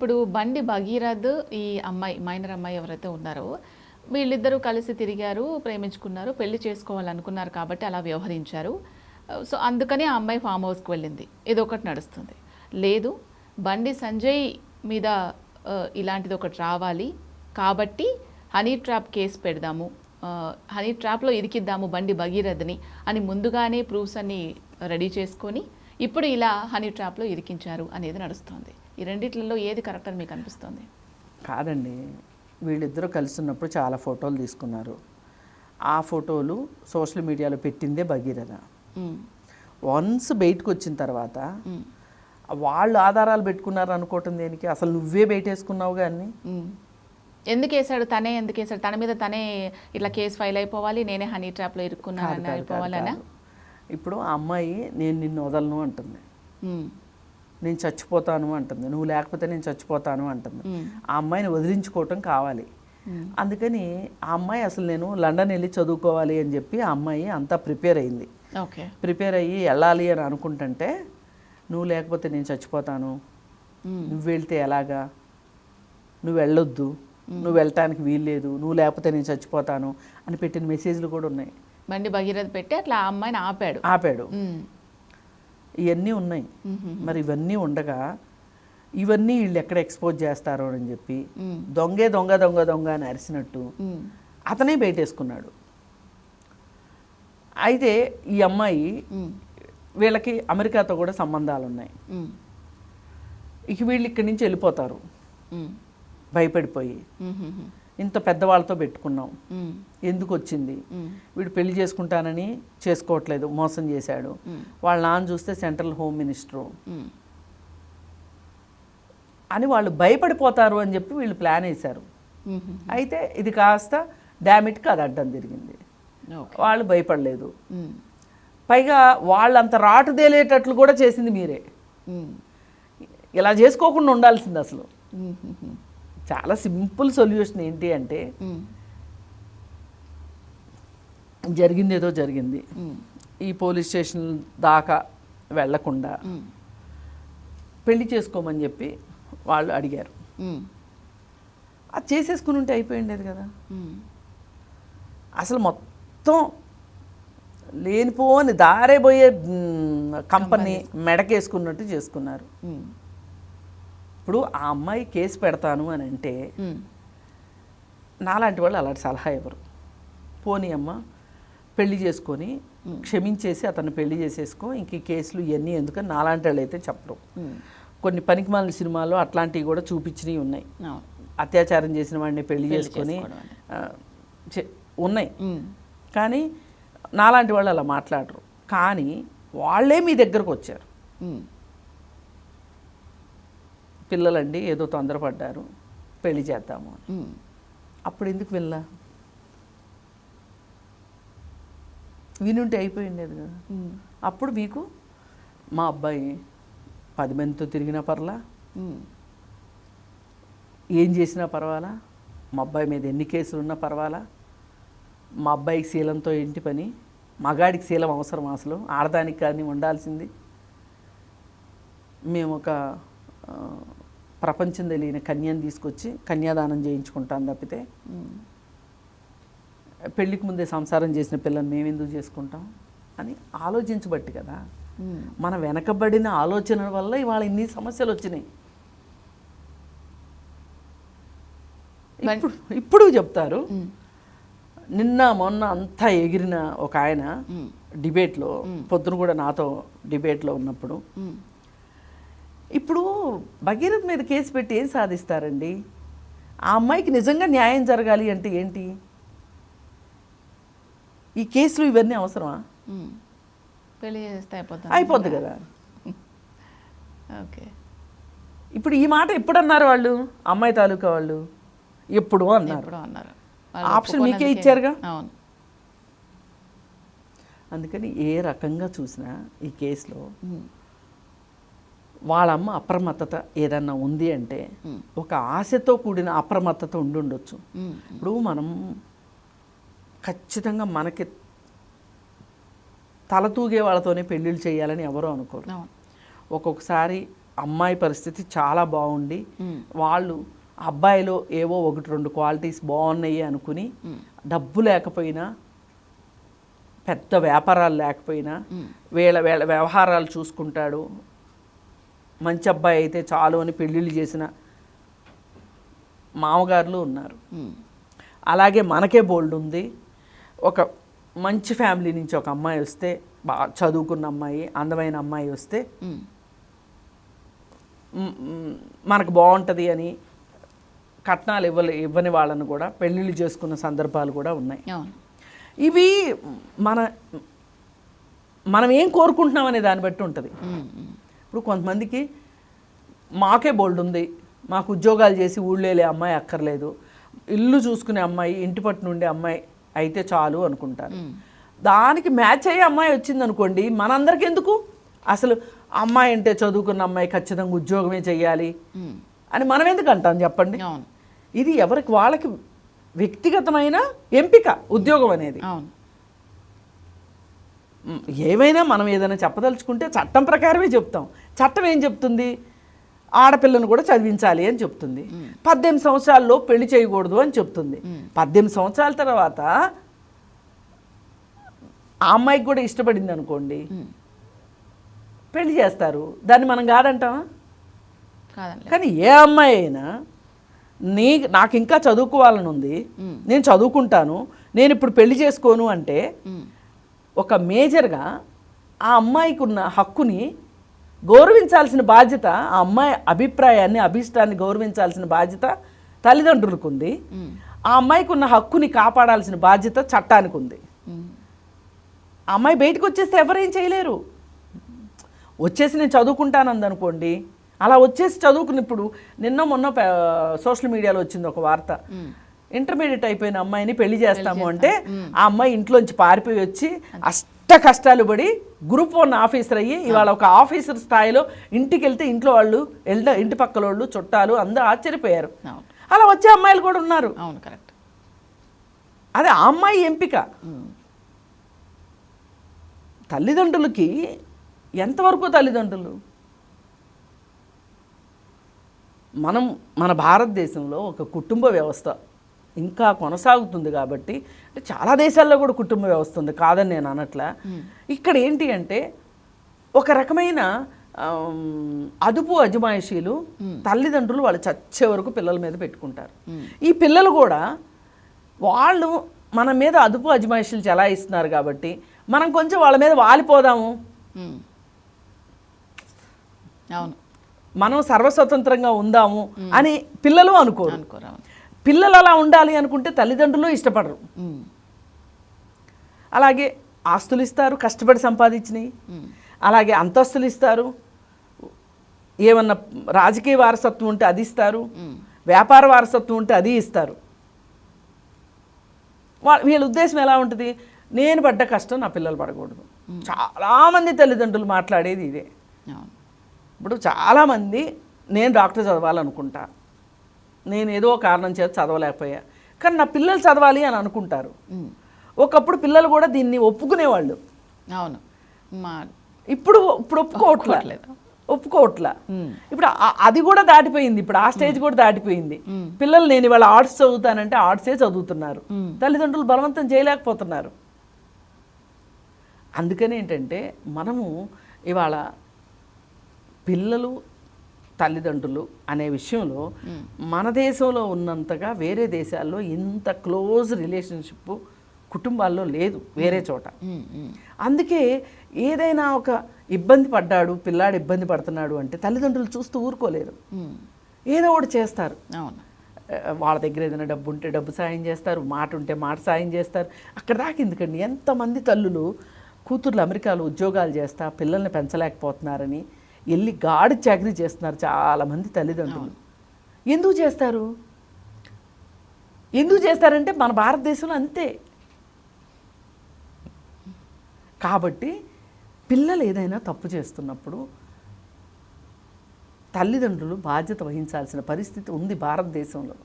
ఇప్పుడు బండి భగీరథ్ ఈ అమ్మాయి మైనర్ అమ్మాయి ఎవరైతే ఉన్నారో వీళ్ళిద్దరూ కలిసి తిరిగారు, ప్రేమించుకున్నారు, పెళ్లి చేసుకోవాలనుకున్నారు కాబట్టి అలా వ్యవహరించారు. సో అందుకని ఆ అమ్మాయి ఫామ్ హౌస్కి వెళ్ళింది. ఇది ఒకటి నడుస్తుంది. లేదు బండి సంజయ్ మీద ఇలాంటిది ఒకటి రావాలి కాబట్టి హనీ ట్రాప్ కేసు పెడదాము, హనీ ట్రాప్లో ఇరికిద్దాము బండి భగీరథ్ని అని ముందుగానే ప్రూఫ్స్ అన్ని రెడీ చేసుకొని ఇప్పుడు ఇలా హనీ ట్రాప్లో ఇరికించారు అనేది నడుస్తుంది. ఈ రెండిట్లలో ఏది కరెక్ట్ అని మీకు అనిపిస్తుంది? కాదండి, వీళ్ళిద్దరూ కలిసి ఉన్నప్పుడు చాలా ఫోటోలు తీసుకున్నారు. ఆ ఫోటోలు సోషల్ మీడియాలో పెట్టిందే భగీరథ. వన్స్ బయటకు వచ్చిన తర్వాత వాళ్ళు ఆధారాలు పెట్టుకున్నారు అనుకోవటం దేనికి? అసలు నువ్వే బయటేసుకున్నావు కానీ ఎందుకు వేసాడు? తనే ఎందుకు వేసాడు? తన మీద తనే ఇట్లా కేసు ఫైల్ అయిపోవాలి, నేనే హనీ ట్రాప్లో ఇరుక్కున్నాను అయిపోవాలనా? ఇప్పుడు ఆ అమ్మాయి నేను నిన్ను వదలను అంటుంది, నేను చచ్చిపోతాను అంటుంది, నువ్వు లేకపోతే నేను చచ్చిపోతాను అంటుంది. ఆ అమ్మాయిని వదిలించుకోవటం కావాలి. అందుకని ఆ అమ్మాయి అసలు నేను లండన్ వెళ్ళి చదువుకోవాలి అని చెప్పి ఆ అమ్మాయి అంతా ప్రిపేర్ అయింది. ప్రిపేర్ అయ్యి వెళ్ళాలి అని అనుకుంటుంటే నువ్వు లేకపోతే నేను చచ్చిపోతాను, నువ్వు వెళ్తే ఎలాగా, నువ్వు వెళ్ళొద్దు, నువ్వు వెళ్ళటానికి వీల్లేదు, నువ్వు లేకపోతే నేను చచ్చిపోతాను అని పెట్టిన మెసేజ్లు కూడా ఉన్నాయి. బండి భగీరథ పెట్టి అట్లా ఆ అమ్మాయిని ఆపాడు. ఇవన్నీ ఉన్నాయి. మరి ఇవన్నీ ఉండగా ఇవన్నీ వీళ్ళు ఎక్కడ ఎక్స్పోజ్ చేస్తారో అని చెప్పి దొంగే దొంగ దొంగ దొంగ అని అరిసినట్టు అతనే బయటేసుకున్నాడు. అయితే ఈ అమ్మాయి వీళ్ళకి అమెరికాతో కూడా సంబంధాలు ఉన్నాయి. ఇక వీళ్ళు ఇక్కడి నుంచి వెళ్ళిపోతారు భయపడిపోయి. ఇంత పెద్దవాళ్ళతో పెట్టుకున్నాం, ఎందుకు వచ్చింది, వీడు పెళ్లి చేసుకుంటానని చేసుకోవట్లేదు, మోసం చేశాడు, వాళ్ళ నాన్న చూస్తే సెంట్రల్ హోమ్ మినిస్టరు అని వాళ్ళు భయపడిపోతారు అని చెప్పి వీళ్ళు ప్లాన్ వేశారు. అయితే ఇది కాస్త డామిట్కి అది అడ్డం తిరిగింది. వాళ్ళు భయపడలేదు. పైగా వాళ్ళంత రాటు తేలేటట్లు కూడా చేసింది మీరే. ఇలా చేసుకోకుండా ఉండాల్సింది అసలు. చాలా సింపుల్ సొల్యూషన్ ఏంటి అంటే జరిగింది ఏదో జరిగింది, ఈ పోలీస్ స్టేషన్ దాకా వెళ్లకుండా పెళ్లి చేసుకోమని చెప్పి వాళ్ళు అడిగారు. అది చేసేసుకుని ఉంటే అయిపోయిండేది కదా. అసలు మొత్తం లేనిపోని దారే పోయే కంపెనీ మెడకేసుకున్నట్టు చేసుకున్నారు. ఇప్పుడు ఆ అమ్మాయి కేసు పెడతాను అని అంటే నాలాంటి వాళ్ళు అలాంటి సలహా ఇవ్వరు. పోనీ అమ్మ పెళ్లి చేసుకొని క్షమించేసి అతన్ని పెళ్లి చేసేసుకో, ఇంక ఈ కేసులు ఇవన్నీ ఎందుకని నాలాంటి వాళ్ళు అయితే చెప్పరు. కొన్ని పనికిమాలిన సినిమాల్లో అట్లాంటివి కూడా చూపించినవి ఉన్నాయి. అత్యాచారం చేసిన వాడిని పెళ్లి చేసుకొని ఉన్నాయి. కానీ నాలాంటి వాళ్ళు అలా మాట్లాడరు. కానీ వాళ్ళే మీ దగ్గరకు వచ్చారు, పిల్లలండి ఏదో తొందరపడ్డారు పెళ్లి చేద్దాము అని. అప్పుడు ఎందుకు వినలా? వినుంటే అయిపోయిండేది కదా. అప్పుడు మీకు మా అబ్బాయి 10 మందితో తిరిగినా పర్లా, ఏం చేసినా పర్వాలా, మా అబ్బాయి మీద ఎన్ని కేసులు ఉన్నా పర్వాలా, మా అబ్బాయికి శీలంతో ఏంటి పని, మగాడికి శీలం అవసరం అసలు, ఆడదానికి కానీ ఉండాల్సింది. మేము ఒక ప్రపంచం తెలియని కన్యను తీసుకొచ్చి కన్యాదానం చేయించుకుంటాం తప్పితే పెళ్ళికి ముందే సంసారం చేసిన పిల్లని మేము ఎందుకు చేసుకుంటాం అని ఆలోచించబట్టి కదా. మన వెనకబడిన ఆలోచన వల్ల ఇవాళ ఇన్ని సమస్యలు వచ్చినాయి. ఇప్పుడు చెప్తారు, నిన్న మొన్న అంతా ఎగిరిన ఒక ఆయన డిబేట్లో, పొద్దున కూడా నాతో డిబేట్లో ఉన్నప్పుడు, ఇప్పుడు భగీరథ్ మీద కేసు పెట్టి ఏం సాధిస్తారండి? ఆ అమ్మాయికి నిజంగా న్యాయం జరగాలి అంటే ఏంటి? ఈ కేసులు ఇవన్నీ అవసరమా? పెళ్లి చేస్తే అయిపోద్ది కదా. ఓకే, ఇప్పుడు ఈ మాట ఎప్పుడు అన్నారు వాళ్ళు? అమ్మాయి తాలూకా వాళ్ళు ఎప్పుడు అన్నారు? ఆప్షన్ మీకే ఇచ్చారుగా. అందుకని ఏ రకంగా చూసినా ఈ కేసులో వాళ్ళమ్మ అప్రమత్తత ఏదన్నా ఉంది అంటే ఒక ఆశతో కూడిన అప్రమత్తత ఉండుండొచ్చు. ఇప్పుడు మనం ఖచ్చితంగా మనకి తల తూగే వాళ్ళతోనే పెళ్ళిళ్ళు చేయాలని ఎవరో అనుకోరు. ఒక్కొక్కసారి అమ్మాయి పరిస్థితి చాలా బాగుండి వాళ్ళు అబ్బాయిలో ఏవో 1-2 క్వాలిటీస్ బాగున్నాయి అనుకుని డబ్బు లేకపోయినా పెద్ద వ్యాపారాలు లేకపోయినా వీళ్ళ వ్యవహారాలు చూసుకుంటాడు, మంచి అబ్బాయి అయితే చాలు అని పెళ్ళిళ్ళు చేసిన మామగారులు ఉన్నారు. అలాగే మనకే బోల్డ్ ఉంది. ఒక మంచి ఫ్యామిలీ నుంచి ఒక అమ్మాయి వస్తే, బాగా చదువుకున్న అమ్మాయి, అందమైన అమ్మాయి వస్తే మనకు బాగుంటుంది అని కట్నాలు ఇవ్వని వాళ్ళను కూడా పెళ్ళిళ్ళు చేసుకున్న సందర్భాలు కూడా ఉన్నాయి. ఇవి మనం ఏం కోరుకుంటున్నాం అనే దాన్ని బట్టి ఉంటుంది. ఇప్పుడు కొంతమందికి మాకే బోల్డ్ ఉంది, మాకు ఉద్యోగాలు చేసి ఊళ్ళేలే అమ్మాయి అక్కర్లేదు, ఇల్లు చూసుకునే అమ్మాయి, ఇంటి పట్టు నుండే అమ్మాయి అయితే చాలు అనుకుంటారు. దానికి మ్యాచ్ అయ్యే అమ్మాయి వచ్చింది అనుకోండి, మనందరికి ఎందుకు అసలు అమ్మాయి అంటే చదువుకున్న అమ్మాయి ఖచ్చితంగా ఉద్యోగమే చెయ్యాలి అని మనం ఎందుకు అంటాం చెప్పండి. ఇది ఎవరికి వాళ్ళకి వ్యక్తిగతమైన ఎంపిక ఉద్యోగం అనేది. ఏమైనా మనం ఏదైనా చెప్పదలుచుకుంటే చట్టం ప్రకారమే చెప్తాం. చట్టం ఏం చెప్తుంది? ఆడపిల్లను కూడా చదివించాలి అని చెప్తుంది. 18 సంవత్సరాల్లో పెళ్లి చేయకూడదు అని చెప్తుంది. 18 సంవత్సరాల తర్వాత ఆ అమ్మాయికి కూడా ఇష్టపడింది అనుకోండి, పెళ్లి చేస్తారు. దాన్ని మనం కాదంటామా? కానీ ఏ అమ్మాయి అయినా నాకు ఇంకా చదువుకోవాలని ఉంది, నేను చదువుకుంటాను, నేను ఇప్పుడు పెళ్లి చేసుకోను అంటే ఒక మేజర్గా ఆ అమ్మాయికి ఉన్న హక్కుని గౌరవించాల్సిన బాధ్యత, ఆ అమ్మాయి అభిప్రాయాన్ని, అభిష్టాన్ని గౌరవించాల్సిన బాధ్యత తల్లిదండ్రులకు ఉంది. ఆ అమ్మాయికి ఉన్న హక్కుని కాపాడాల్సిన బాధ్యత చట్టానికి ఉంది. ఆ అమ్మాయి బయటకు వచ్చేస్తే ఎవరేం చేయలేరు. వచ్చేసి నేను చదువుకుంటానంది అనుకోండి, అలా వచ్చేసి చదువుకున్నప్పుడు నిన్న మొన్న సోషల్ మీడియాలో వచ్చింది ఒక వార్త, ఇంటర్మీడియట్ అయిపోయిన అమ్మాయిని పెళ్లి చేస్తాము అంటే ఆ అమ్మాయి ఇంట్లోంచి పారిపోయి వచ్చి అష్ట కష్టాలు పడి గ్రూప్ 1 ఆఫీసర్ అయ్యి ఇవాళ ఒక ఆఫీసర్ స్థాయిలో ఇంటికి వెళ్తే ఇంట్లో వాళ్ళు, ఇంటి పక్కల వాళ్ళు, చుట్టాలు అందరూ ఆశ్చర్యపోయారు. అలా వచ్చే అమ్మాయిలు కూడా ఉన్నారు. అదే ఆ అమ్మాయి ఎంపిక. తల్లిదండ్రులకి ఎంతవరకు తల్లిదండ్రులు, మన భారతదేశంలో ఒక కుటుంబ వ్యవస్థ ఇంకా కొనసాగుతుంది కాబట్టి, అంటే చాలా దేశాల్లో కూడా కుటుంబ వ్యవస్థ ఉంది, కాదని నేను అనట్లా. ఇక్కడ ఏంటి అంటే ఒక రకమైన అదుపు అజమాయిషీలు తల్లిదండ్రులు వాళ్ళు చచ్చే వరకు పిల్లల మీద పెట్టుకుంటారు. ఈ పిల్లలు కూడా వాళ్ళు మన మీద అదుపు అజమాయిషీలు చెలాయిస్తున్నారు కాబట్టి మనం కొంచెం వాళ్ళ మీద వాలిపోదాము, అవును, మనం సర్వస్వతంత్రంగా ఉందాము అని పిల్లలు అనుకోరు. పిల్లలు అలా ఉండాలి అనుకుంటే తల్లిదండ్రులు ఇష్టపడరు. అలాగే ఆస్తులు ఇస్తారు, కష్టపడి సంపాదించినవి, అలాగే అంతస్తులు ఇస్తారు, ఏమన్నా రాజకీయ వారసత్వం ఉంటే అది ఇస్తారు, వ్యాపార వారసత్వం ఉంటే అది ఇస్తారు. వీళ్ళ ఉద్దేశం ఎలా ఉంటుంది? నేను పడ్డ కష్టం నా పిల్లలు పడకూడదు. చాలామంది తల్లిదండ్రులు మాట్లాడేది ఇదే. ఇప్పుడు చాలామంది నేను డాక్టర్ చదవాలనుకుంటా, నేను ఏదో కారణం చేత చదవలేకపోయా, కానీ నా పిల్లలు చదవాలి అని అనుకుంటారు. ఒకప్పుడు పిల్లలు కూడా దీన్ని ఒప్పుకునేవాళ్ళు. అవును, ఇప్పుడు ఒప్పుకోవట్లా. ఇప్పుడు అది కూడా దాటిపోయింది. ఇప్పుడు ఆ స్టేజ్ కూడా దాటిపోయింది. పిల్లలు నేను ఇవాళ ఆర్ట్స్ చదువుతానంటే ఆర్ట్సే చదువుతున్నారు. తల్లిదండ్రులు బలవంతం చేయలేకపోతున్నారు. అందుకని ఏంటంటే మనము ఇవాళ పిల్లలు తల్లిదండ్రులు అనే విషయంలో మన దేశంలో ఉన్నంతగా వేరే దేశాల్లో ఇంత క్లోజ్ రిలేషన్షిప్ కుటుంబాల్లో లేదు వేరే చోట. అందుకే ఏదైనా ఒక ఇబ్బంది పడ్డాడు, పిల్లాడు ఇబ్బంది పడుతున్నాడు అంటే తల్లిదండ్రులు చూస్తూ ఊరుకోలేరు, ఏదో ఒకటి చేస్తారు. వాళ్ళ దగ్గర ఏదైనా డబ్బు ఉంటే డబ్బు సాయం చేస్తారు, మాట ఉంటే మాట సాయం చేస్తారు. అక్కడ దాకా ఎందుకండి, ఎంతమంది తల్లులు కూతుర్లు అమెరికాలో ఉద్యోగాలు చేస్తా పిల్లల్ని పెంచలేకపోతున్నారని వెళ్ళి గాడి చాకరీ చేస్తున్నారు చాలామంది తల్లిదండ్రులు. ఎందుకు చేస్తారంటే మన భారతదేశంలో అంతే. కాబట్టి పిల్లలు ఏదైనా తప్పు చేస్తున్నప్పుడు తల్లిదండ్రులు బాధ్యత వహించాల్సిన పరిస్థితి ఉంది భారతదేశంలో.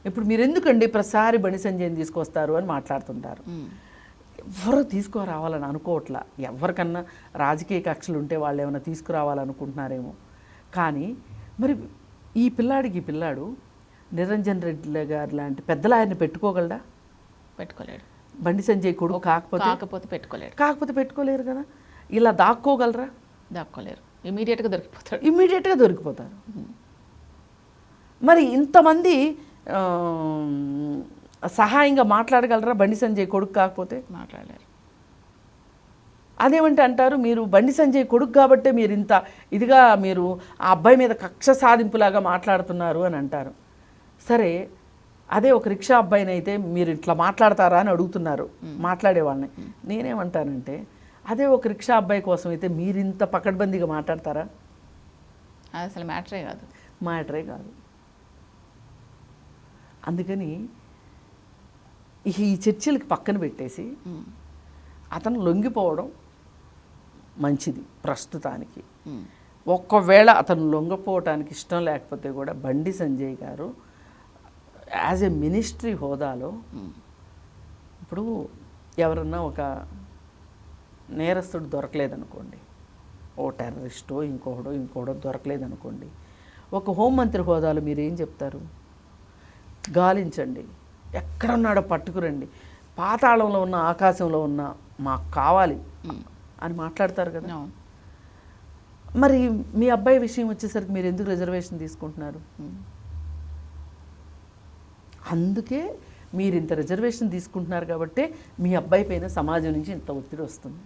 ఇప్పుడు మీరు ఎందుకండి ప్రతిసారి బండి సంజయ్ని తీసుకొస్తారు అని మాట్లాడుతుంటారు. ఎవరు తీసుకురావాలని అనుకోవట్లా. ఎవరికన్నా రాజకీయ కక్షలు ఉంటే వాళ్ళు ఏమైనా తీసుకురావాలనుకుంటున్నారేమో, కానీ మరి ఈ పిల్లాడు నిరంజన్ రెడ్డి గారు లాంటి పెద్దలు ఆయన్ని పెట్టుకోగలడా? పెట్టుకోలేడు. బండి సంజయ్ కొడుకు కాకపోతే పెట్టుకోలేరు కదా. ఇలా దాక్కోగలరా? దాక్కోలేరు. ఇమీడియట్గా దొరికిపోతారు. మరి ఇంతమంది సహాయంగా మాట్లాడగలరా బండి సంజయ్ కొడుకు కాకపోతే? మాట్లాడలేరు. అదేమంటే అంటారు, మీరు బండి సంజయ్ కొడుకు కాబట్టే మీరు ఇంత ఇదిగా మీరు ఆ అబ్బాయి మీద కక్ష సాధింపులాగా మాట్లాడుతున్నారు అని అంటారు. సరే, అదే ఒక రిక్షా అబ్బాయిని అయితే మీరు ఇట్లా మాట్లాడతారా అని అడుగుతున్నారు మాట్లాడే వాళ్ళని. నేనేమంటానంటే, అదే ఒక రిక్షా అబ్బాయి కోసం అయితే మీరు ఇంత పకడ్బందీగా మాట్లాడతారా? అది అసలు మ్యాటరే కాదు. అందుకని ఈ చర్చలకి పక్కన పెట్టేసి అతను లొంగిపోవడం మంచిది ప్రస్తుతానికి. ఒక్కవేళ అతను లొంగిపోవటానికి ఇష్టం లేకపోతే కూడా బండి సంజయ్ గారు యాజ్ ఏ మినిస్ట్రీ హోదాలో, ఇప్పుడు ఎవరన్నా ఒక నేరస్తుడు దొరకలేదనుకోండి, ఓ టెర్రరిస్టో ఇంకోడో దొరకలేదనుకోండి, ఒక హోంమంత్రి హోదాలో మీరేం చెప్తారు? గాలించండి, ఎక్కడున్నాడో పట్టుకురండి, పాతాళంలో ఉన్న ఆకాశంలో ఉన్న మాకు కావాలి అని మాట్లాడతారు కదా. మరి మీ అబ్బాయి విషయం వచ్చేసరికి మీరు ఎందుకు రిజర్వేషన్ తీసుకుంటున్నారు? అందుకే మీరు ఇంత రిజర్వేషన్ తీసుకుంటున్నారు కాబట్టి మీ అబ్బాయి పైన సమాజం నుంచి ఇంత ఒత్తిడి వస్తుంది.